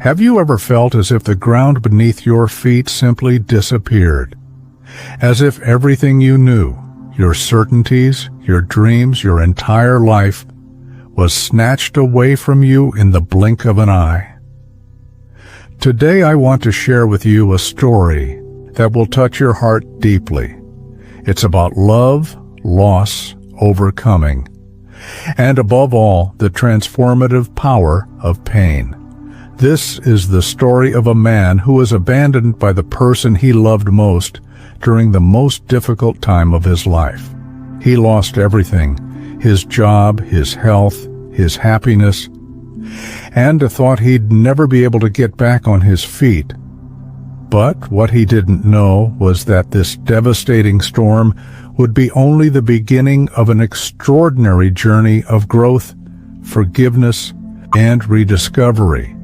Have you ever felt as if the ground beneath your feet simply disappeared? As if everything you knew, your certainties, your dreams, your entire life, was snatched away from you in the blink of an eye? Today I want to share with you a story that will touch your heart deeply. It's about love, loss, overcoming, and above all, the transformative power of pain. This is the story of a man who was abandoned by the person he loved most during the most difficult time of his life. He lost everything: his job, his health, his happiness, and thought he'd never be able to get back on his feet. But what he didn't know was that this devastating storm would be only the beginning of an extraordinary journey of growth, forgiveness, and rediscovery.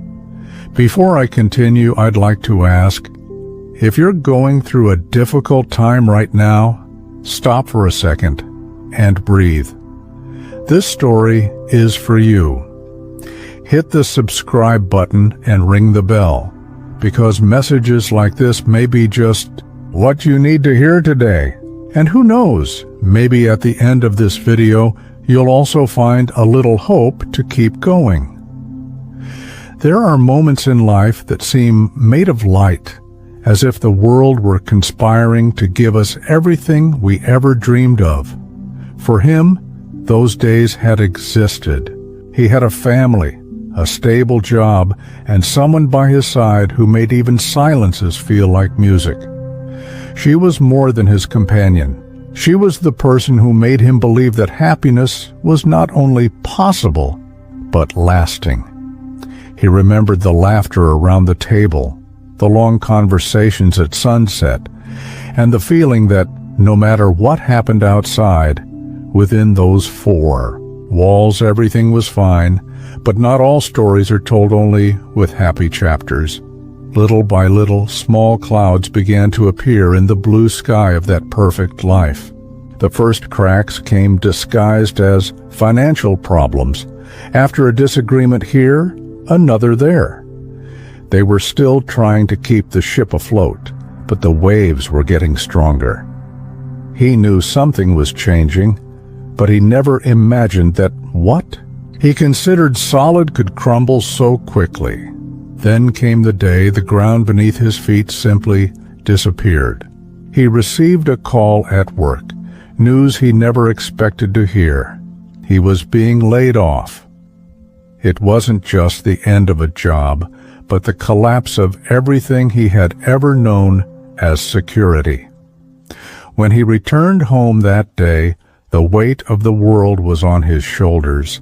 Before I continue, I'd like to ask, if you're going through a difficult time right now, stop for a second and breathe. This story is for you. Hit the subscribe button and ring the bell, because messages like this may be just what you need to hear today. And who knows, maybe at the end of this video, you'll also find a little hope to keep going. There are moments in life that seem made of light, as if the world were conspiring to give us everything we ever dreamed of. For him, those days had existed. He had a family, a stable job, and someone by his side who made even silences feel like music. She was more than his companion. She was the person who made him believe that happiness was not only possible, but lasting. He remembered the laughter around the table, the long conversations at sunset, and the feeling that no matter what happened outside, within those four walls everything was fine. But not all stories are told only with happy chapters. Little by little, small clouds began to appear in the blue sky of that perfect life. The first cracks came disguised as financial problems. After a disagreement here, another there. They were still trying to keep the ship afloat, but the waves were getting stronger. He knew something was changing, but he never imagined that what he considered solid could crumble so quickly. Then came the day the ground beneath his feet simply disappeared. He received a call at work, news he never expected to hear. He was being laid off. It wasn't just the end of a job, but the collapse of everything he had ever known as security. When he returned home that day, the weight of the world was on his shoulders,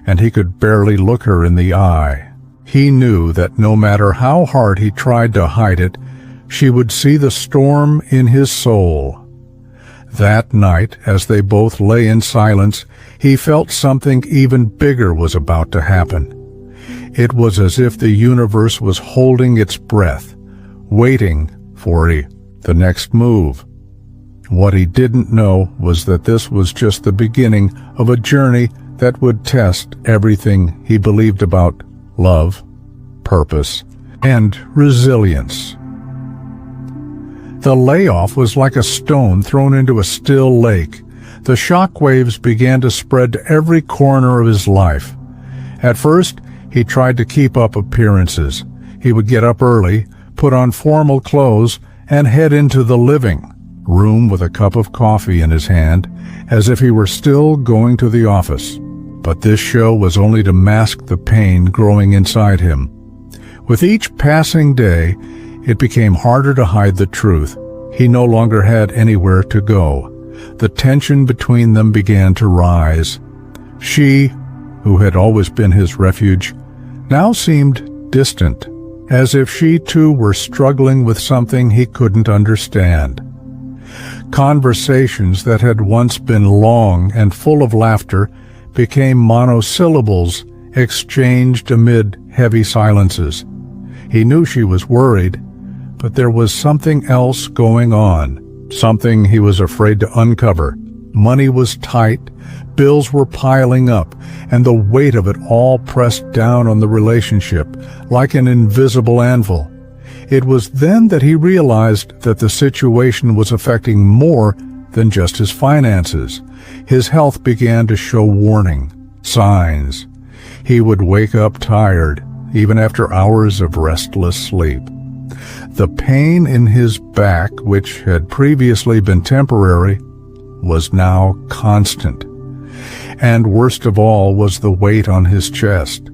and he could barely look her in the eye. He knew that no matter how hard he tried to hide it, she would see the storm in his soul. That night, as they both lay in silence, he felt something even bigger was about to happen. It was as if the universe was holding its breath, waiting for the next move. What he didn't know was that this was just the beginning of a journey that would test everything he believed about love, purpose, and resilience. The layoff was like a stone thrown into a still lake. The shock waves began to spread to every corner of his life. At first, he tried to keep up appearances. He would get up early, put on formal clothes, and head into the living room with a cup of coffee in his hand, as if he were still going to the office. But this show was only to mask the pain growing inside him. With each passing day, it became harder to hide the truth. He no longer had anywhere to go. The tension between them began to rise. She, who had always been his refuge, now seemed distant, as if she too were struggling with something he couldn't understand. Conversations that had once been long and full of laughter became monosyllables exchanged amid heavy silences. He knew she was worried, but there was something else going on, something he was afraid to uncover. Money was tight, bills were piling up, and the weight of it all pressed down on the relationship like an invisible anvil. It was then that he realized that the situation was affecting more than just his finances. His health began to show warning signs. He would wake up tired, even after hours of restless sleep. The pain in his back, which had previously been temporary, was now constant. And worst of all was the weight on his chest,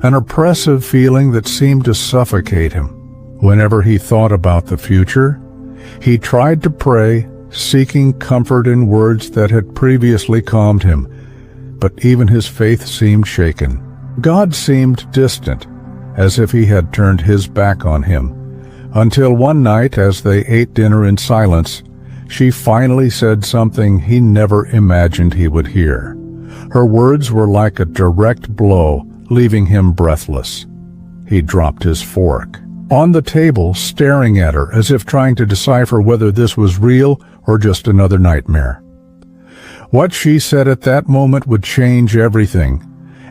an oppressive feeling that seemed to suffocate him. Whenever he thought about the future, he tried to pray, seeking comfort in words that had previously calmed him, but even his faith seemed shaken. God seemed distant, as if he had turned his back on him, until one night, as they ate dinner in silence, she finally said something he never imagined he would hear. Her words were like a direct blow, leaving him breathless. He dropped his fork on the table, staring at her as if trying to decipher whether this was real or just another nightmare. What she said at that moment would change everything,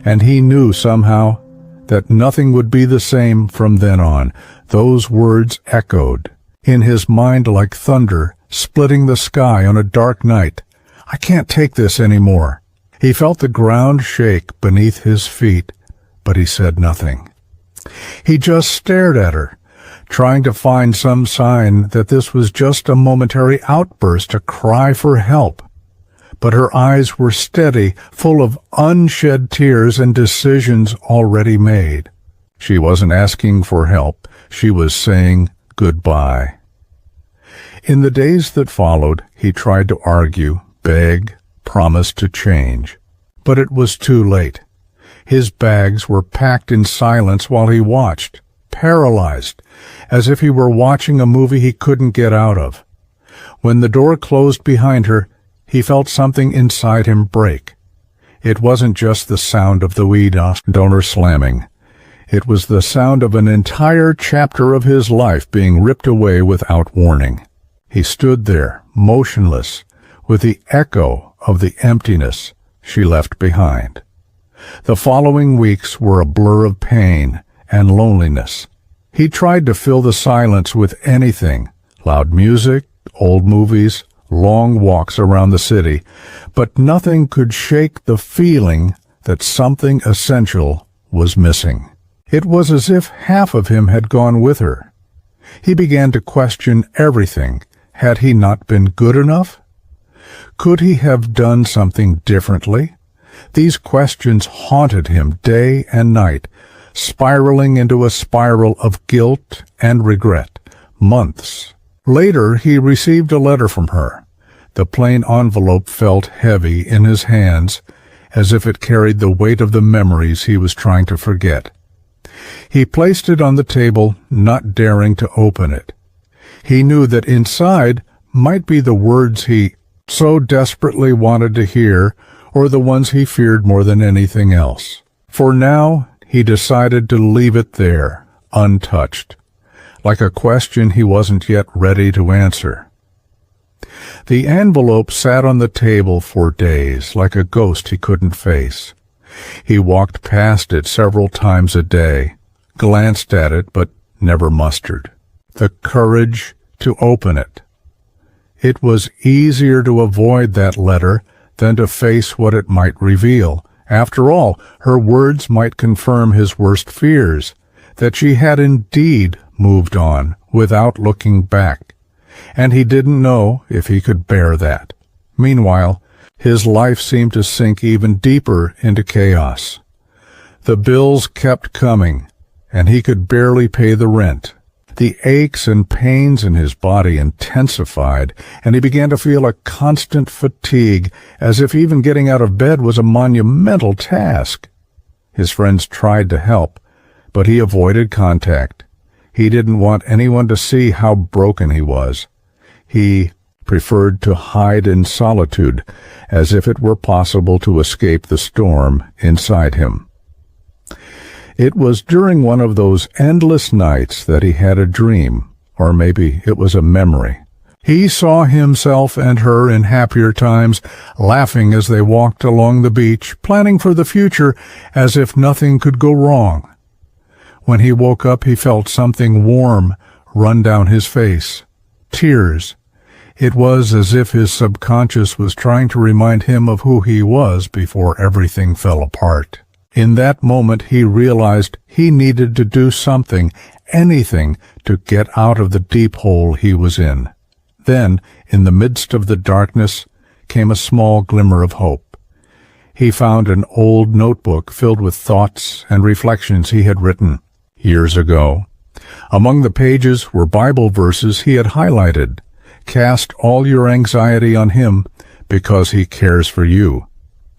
and he knew somehow that nothing would be the same from then on. Those words echoed in his mind like thunder, splitting the sky on a dark night. "I can't take this anymore." He felt the ground shake beneath his feet, but he said nothing. He just stared at her, trying to find some sign that this was just a momentary outburst, a cry for help. But her eyes were steady, full of unshed tears and decisions already made. She wasn't asking for help. She was saying goodbye. In the days that followed, he tried to argue, beg, promise to change. But it was too late. His bags were packed in silence while he watched, paralyzed, as if he were watching a movie he couldn't get out of. When the door closed behind her, he felt something inside him break. It wasn't just the sound of the weed donor slamming. It was the sound of an entire chapter of his life being ripped away without warning. He stood there, motionless, with the echo of the emptiness she left behind. The following weeks were a blur of pain and loneliness. He tried to fill the silence with anything, loud music, old movies, long walks around the city, but nothing could shake the feeling that something essential was missing. It was as if half of him had gone with her. He began to question everything. Had he not been good enough? Could he have done something differently? These questions haunted him day and night, spiraling into a spiral of guilt and regret. Months later, he received a letter from her. The plain envelope felt heavy in his hands, as if it carried the weight of the memories he was trying to forget. He placed it on the table, not daring to open it. He knew that inside might be the words he so desperately wanted to hear, or the ones he feared more than anything else. For now, he decided to leave it there, untouched, like a question he wasn't yet ready to answer. The envelope sat on the table for days, like a ghost he couldn't face. He walked past it several times a day, glanced at it, but never mustered the courage to open it. It was easier to avoid that letter than to face what it might reveal. After all, her words might confirm his worst fears, that she had indeed moved on without looking back, and he didn't know if he could bear that. Meanwhile, his life seemed to sink even deeper into chaos. The bills kept coming, and he could barely pay the rent. The aches and pains in his body intensified, and he began to feel a constant fatigue, as if even getting out of bed was a monumental task. His friends tried to help, but he avoided contact. He didn't want anyone to see how broken he was. He preferred to hide in solitude, as if it were possible to escape the storm inside him. It was during one of those endless nights that he had a dream, or maybe it was a memory. He saw himself and her in happier times, laughing as they walked along the beach, planning for the future as if nothing could go wrong. When he woke up, he felt something warm run down his face. Tears. It was as if his subconscious was trying to remind him of who he was before everything fell apart. In that moment, he realized he needed to do something, anything, to get out of the deep hole he was in. Then, in the midst of the darkness, came a small glimmer of hope. He found an old notebook filled with thoughts and reflections he had written years ago. Among the pages were Bible verses he had highlighted. Cast all your anxiety on him because he cares for you.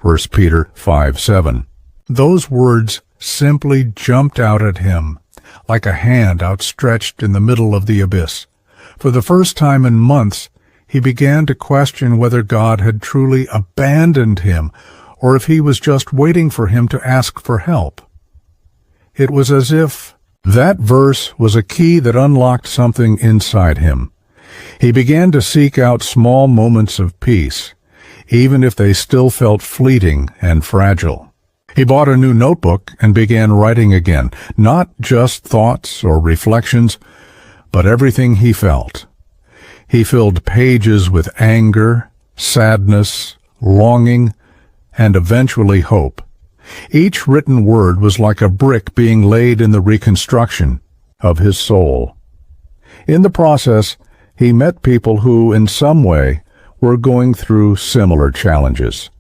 1 Peter 5:7. Those words simply jumped out at him, like a hand outstretched in the middle of the abyss. For the first time in months, he began to question whether God had truly abandoned him, or if he was just waiting for him to ask for help. It was as if that verse was a key that unlocked something inside him. He began to seek out small moments of peace, even if they still felt fleeting and fragile. He bought a new notebook and began writing again, not just thoughts or reflections, but everything he felt. He filled pages with anger, sadness, longing, and eventually hope. Each written word was like a brick being laid in the reconstruction of his soul. In the process, he met people who, in some way, were going through similar challenges.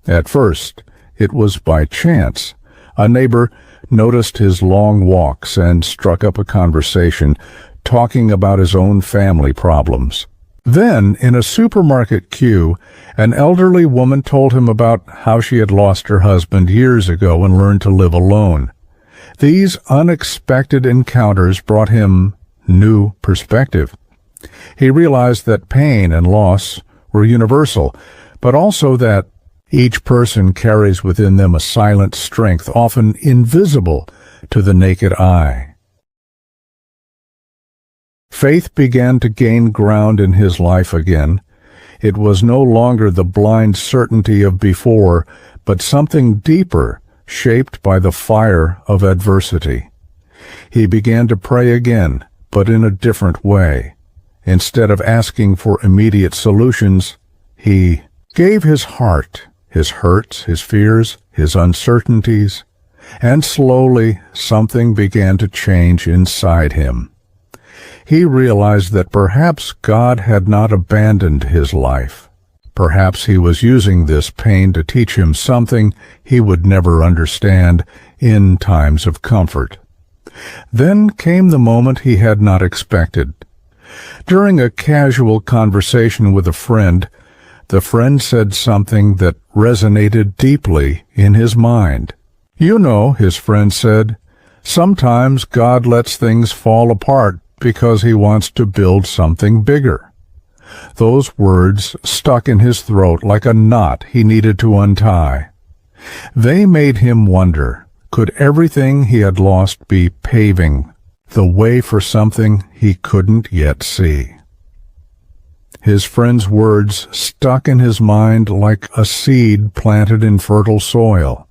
At first, it was by chance. A neighbor noticed his long walks and struck up a conversation, talking about his own family problems. Then, in a supermarket queue, an elderly woman told him about how she had lost her husband years ago and learned to live alone. These unexpected encounters brought him new perspective. He realized that pain and loss were universal, but also that each person carries within them a silent strength, often invisible to the naked eye. Faith began to gain ground in his life again. It was no longer the blind certainty of before, but something deeper, shaped by the fire of adversity. He began to pray again, but in a different way. Instead of asking for immediate solutions, he gave his heart, his hurts, his fears, his uncertainties, and slowly something began to change inside him. He realized that perhaps God had not abandoned his life. Perhaps he was using this pain to teach him something he would never understand in times of comfort. Then came the moment he had not expected. During a casual conversation with a friend, the friend said something that resonated deeply in his mind. "You know," his friend said, "sometimes God lets things fall apart because he wants to build something bigger." Those words stuck in his throat like a knot he needed to untie. They made him wonder, could everything he had lost be paving the way for something he couldn't yet see? His friend's words stuck in his mind like a seed planted in fertile soil.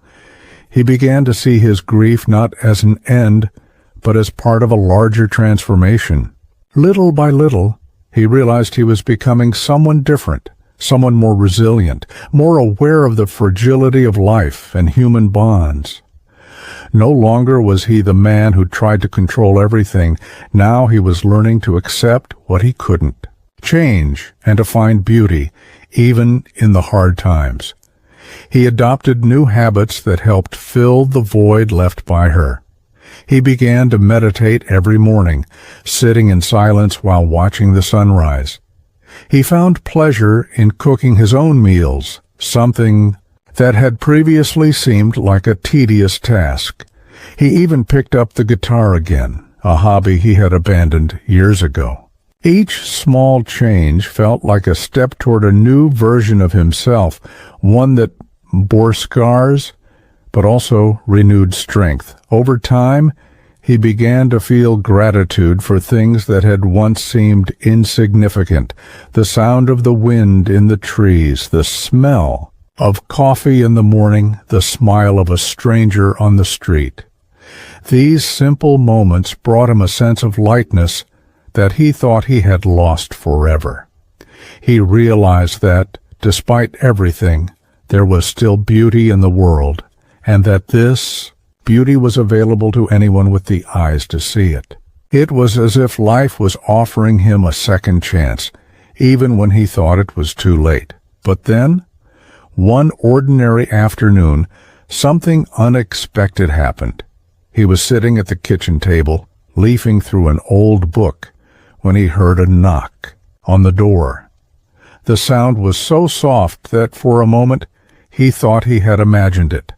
He began to see his grief not as an end, but as part of a larger transformation. Little by little, he realized he was becoming someone different, someone more resilient, more aware of the fragility of life and human bonds. No longer was he the man who tried to control everything. Now he was learning to accept what he couldn't, change, and to find beauty, even in the hard times. He adopted new habits that helped fill the void left by her. He began to meditate every morning, sitting in silence while watching the sunrise. He found pleasure in cooking his own meals, something that had previously seemed like a tedious task. He even picked up the guitar again, a hobby he had abandoned years ago. Each small change felt like a step toward a new version of himself, one that bore scars, but also renewed strength. Over time, he began to feel gratitude for things that had once seemed insignificant: the sound of the wind in the trees, the smell of coffee in the morning, the smile of a stranger on the street. These simple moments brought him a sense of lightness that he thought he had lost forever. He realized that, despite everything, there was still beauty in the world, and that this beauty was available to anyone with the eyes to see it. It was as if life was offering him a second chance, even when he thought it was too late. But then, one ordinary afternoon, something unexpected happened. He was sitting at the kitchen table, leafing through an old book, when he heard a knock on the door. The sound was so soft that for a moment he thought he had imagined it.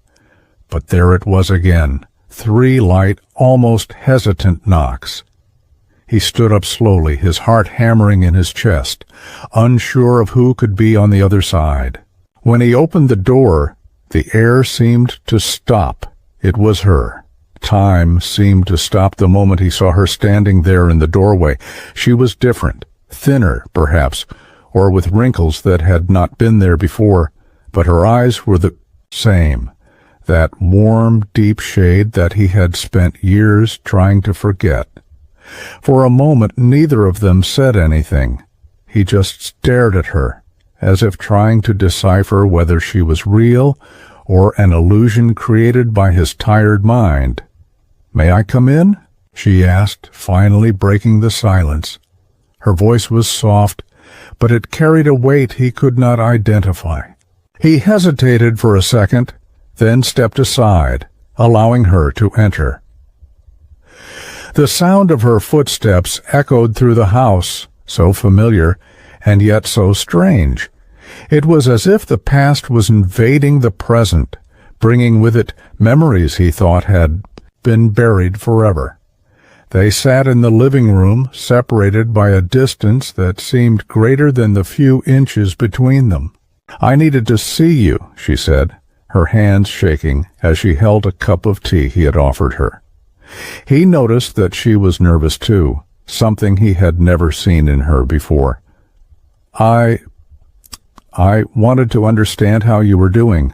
But there it was again, 3 light, almost hesitant knocks. He stood up slowly, his heart hammering in his chest, unsure of who could be on the other side. When he opened the door, the air seemed to stop. It was her. Time seemed to stop the moment he saw her standing there in the doorway. She was different, thinner, perhaps, or with wrinkles that had not been there before, but her eyes were the same. That warm, deep shade that he had spent years trying to forget. For a moment, neither of them said anything. He just stared at her, as if trying to decipher whether she was real or an illusion created by his tired mind. "May I come in?" she asked, finally breaking the silence. Her voice was soft, but it carried a weight he could not identify. He hesitated for a second, then stepped aside, allowing her to enter. The sound of her footsteps echoed through the house, so familiar and yet so strange. It was as if the past was invading the present, bringing with it memories he thought had been buried forever. They sat in the living room, separated by a distance that seemed greater than the few inches between them. "I needed to see you," she said, her hands shaking as she held a cup of tea he had offered her. He noticed that she was nervous too, something he had never seen in her before. I wanted to understand how you were doing."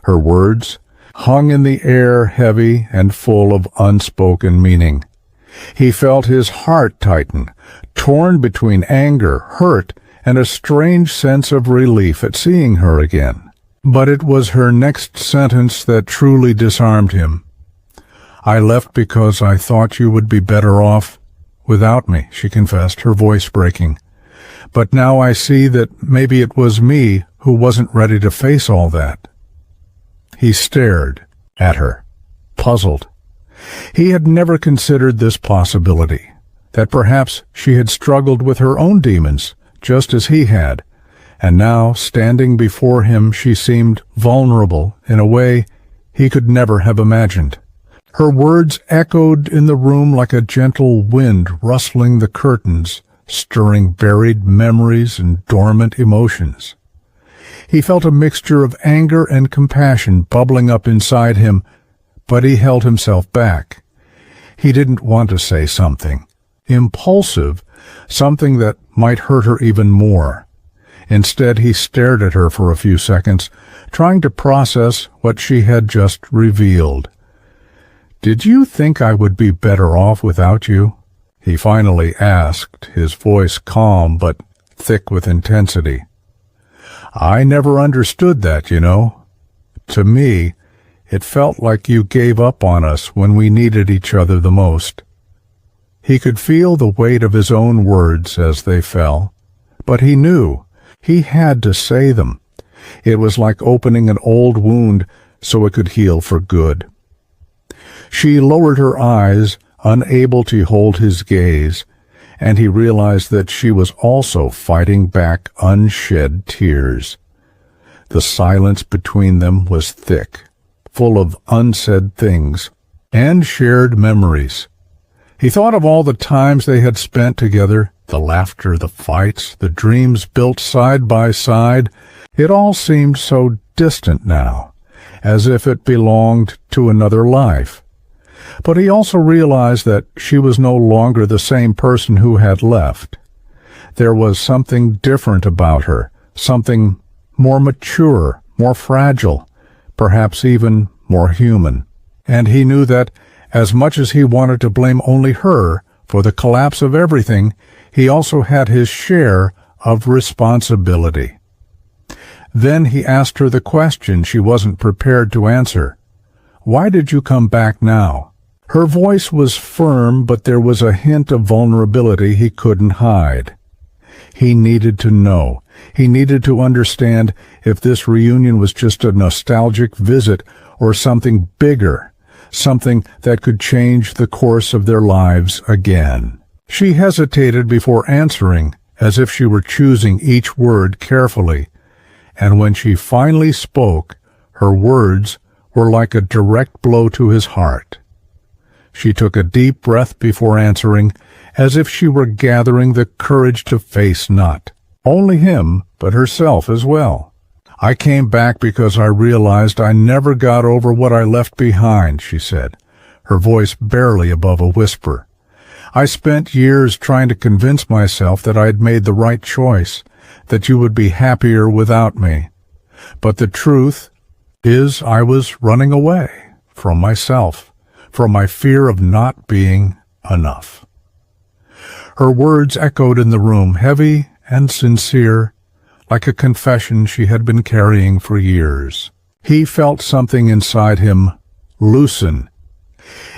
Her words hung in the air, heavy and full of unspoken meaning. He felt his heart tighten, torn between anger, hurt, and a strange sense of relief at seeing her again. But it was her next sentence that truly disarmed him. "I left because I thought you would be better off without me," she confessed, her voice breaking. "But now I see that maybe it was me who wasn't ready to face all that." He stared at her, puzzled. He had never considered this possibility, that perhaps she had struggled with her own demons, just as he had, and now, standing before him, she seemed vulnerable in a way he could never have imagined. Her words echoed in the room like a gentle wind rustling the curtains, stirring buried memories and dormant emotions. He felt a mixture of anger and compassion bubbling up inside him, but he held himself back. He didn't want to say something impulsive, something that might hurt her even more. Instead, he stared at her for a few seconds, trying to process what she had just revealed. "Did you think I would be better off without you?" he finally asked, his voice calm but thick with intensity. "I never understood that, you know. To me, it felt like you gave up on us when we needed each other the most." He could feel the weight of his own words as they fell, but he knew he had to say them. It was like opening an old wound so it could heal for good. She lowered her eyes, unable to hold his gaze, and he realized that she was also fighting back unshed tears. The silence between them was thick, full of unsaid things and shared memories. He thought of all the times they had spent together, the laughter, the fights, the dreams built side by side. It all seemed so distant now, as if it belonged to another life. But he also realized that she was no longer the same person who had left. There was something different about her, something more mature, more fragile, perhaps even more human. And he knew that, as much as he wanted to blame only her for the collapse of everything, he also had his share of responsibility. Then he asked her the question she wasn't prepared to answer. "Why did you come back now?" Her voice was firm, but there was a hint of vulnerability he couldn't hide. He needed to know. He needed to understand if this reunion was just a nostalgic visit or something bigger, something that could change the course of their lives again. She hesitated before answering, as if she were choosing each word carefully, and when she finally spoke, her words were like a direct blow to his heart. She took a deep breath before answering, as if she were gathering the courage to face not only him, but herself as well. "I came back because I realized I never got over what I left behind," she said, her voice barely above a whisper. "I spent years trying to convince myself that I had made the right choice, that you would be happier without me. But the truth is I was running away from myself, from my fear of not being enough." Her words echoed in the room, heavy and sincere, like a confession she had been carrying for years. He felt something inside him loosen.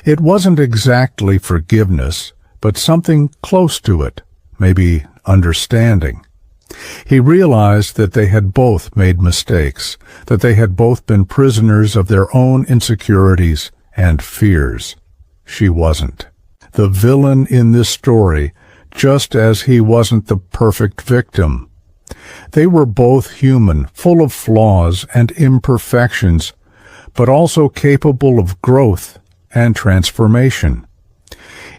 It wasn't exactly forgiveness, but something close to it, maybe understanding. He realized that they had both made mistakes, that they had both been prisoners of their own insecurities and fears. She wasn't the villain in this story, just as he wasn't the perfect victim. They were both human, full of flaws and imperfections, but also capable of growth and transformation.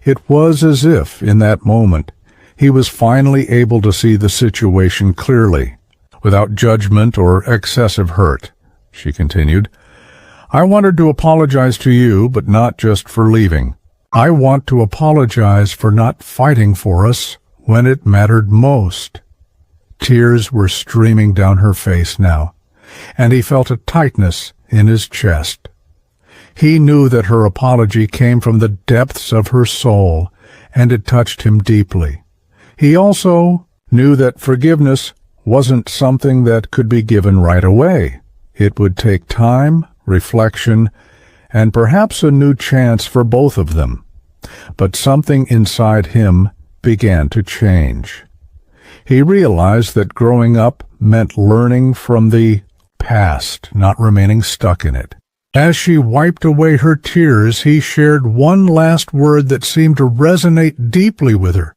It was as if, in that moment, he was finally able to see the situation clearly, without judgment or excessive hurt. She continued, "I wanted to apologize to you, but not just for leaving. I want to apologize for not fighting for us when it mattered most." Tears were streaming down her face now, and he felt a tightness in his chest. He knew that her apology came from the depths of her soul, and it touched him deeply. He also knew that forgiveness wasn't something that could be given right away. It would take time, reflection, and perhaps a new chance for both of them. But something inside him began to change. He realized that growing up meant learning from the past, not remaining stuck in it. As she wiped away her tears, he shared one last word that seemed to resonate deeply with her.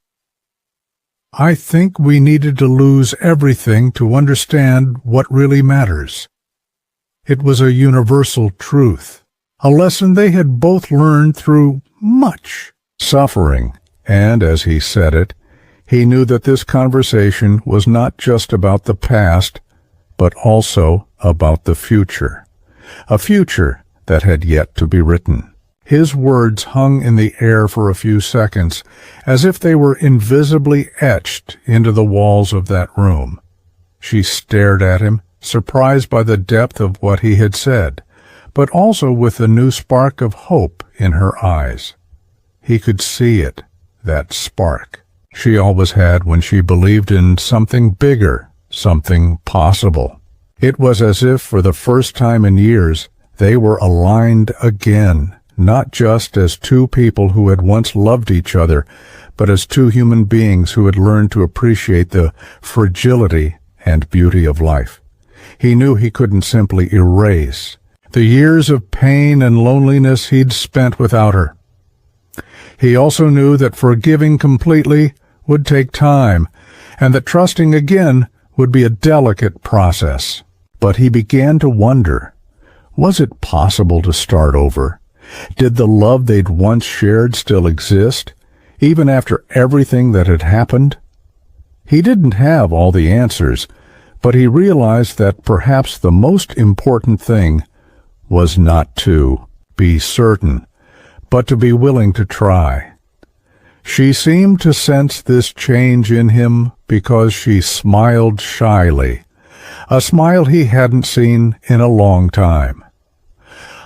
"I think we needed to lose everything to understand what really matters." It was a universal truth, a lesson they had both learned through much suffering, and as he said it, he knew that this conversation was not just about the past, but also about the future, a future that had yet to be written. His words hung in the air for a few seconds, as if they were invisibly etched into the walls of that room. She stared at him, surprised by the depth of what he had said, but also with a new spark of hope in her eyes. He could see it, that spark she always had when she believed in something bigger, something possible. It was as if, for the first time in years, they were aligned again, not just as two people who had once loved each other, but as two human beings who had learned to appreciate the fragility and beauty of life. He knew he couldn't simply erase the years of pain and loneliness he'd spent without her. He also knew that forgiving completely would take time, and that trusting again would be a delicate process. But he began to wonder, was it possible to start over? Did the love they'd once shared still exist, even after everything that had happened? He didn't have all the answers, but he realized that perhaps the most important thing was not to be certain, but to be willing to try. She seemed to sense this change in him because she smiled shyly, a smile he hadn't seen in a long time.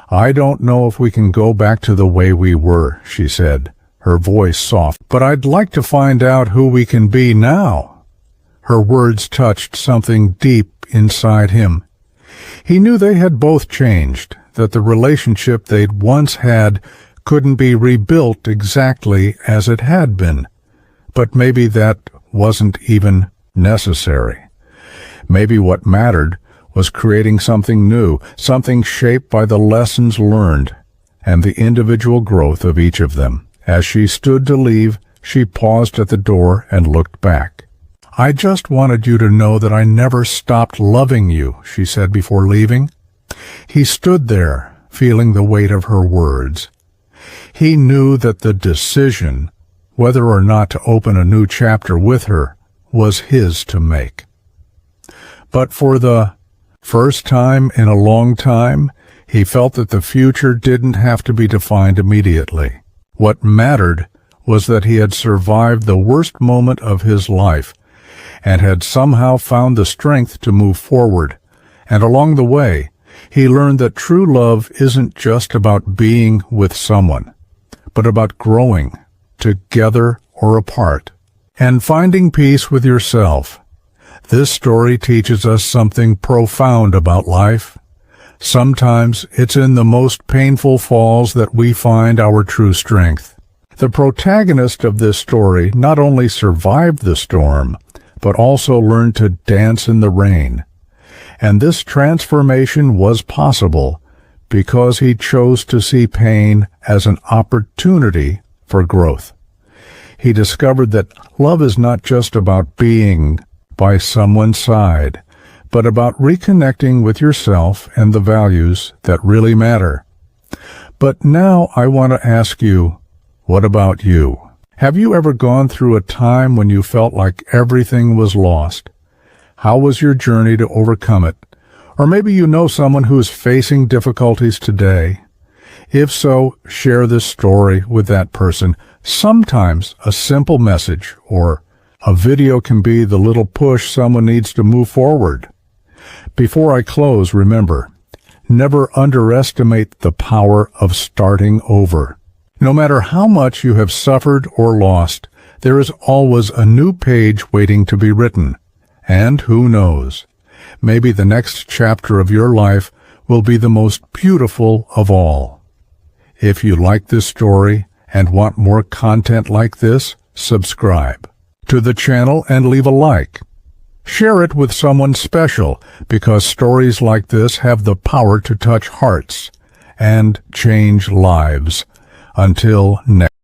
"I don't know if we can go back to the way we were," she said, her voice soft, "but I'd like to find out who we can be now." Her words touched something deep inside him. He knew they had both changed, that the relationship they'd once had couldn't be rebuilt exactly as it had been. But maybe that wasn't even necessary. Maybe what mattered was creating something new, something shaped by the lessons learned and the individual growth of each of them. As she stood to leave, she paused at the door and looked back. "I just wanted you to know that I never stopped loving you," she said before leaving. He stood there, feeling the weight of her words. He knew that the decision, whether or not to open a new chapter with her, was his to make. But for the first time in a long time, he felt that the future didn't have to be defined immediately. What mattered was that he had survived the worst moment of his life and had somehow found the strength to move forward. And along the way, he learned that true love isn't just about being with someone, but about growing, together or apart, and finding peace with yourself. This story teaches us something profound about life. Sometimes it's in the most painful falls that we find our true strength. The protagonist of this story not only survived the storm, but also learned to dance in the rain. And this transformation was possible because he chose to see pain as an opportunity for growth. He discovered that love is not just about being by someone's side, but about reconnecting with yourself and the values that really matter. But now I want to ask you, what about you? Have you ever gone through a time when you felt like everything was lost? How was your journey to overcome it? Or maybe you know someone who is facing difficulties today. If so, share this story with that person. Sometimes a simple message or a video can be the little push someone needs to move forward. Before I close, remember, never underestimate the power of starting over. No matter how much you have suffered or lost, there is always a new page waiting to be written. And who knows, maybe the next chapter of your life will be the most beautiful of all. If you like this story and want more content like this, subscribe to the channel and leave a like. Share it with someone special, because stories like this have the power to touch hearts and change lives. Until next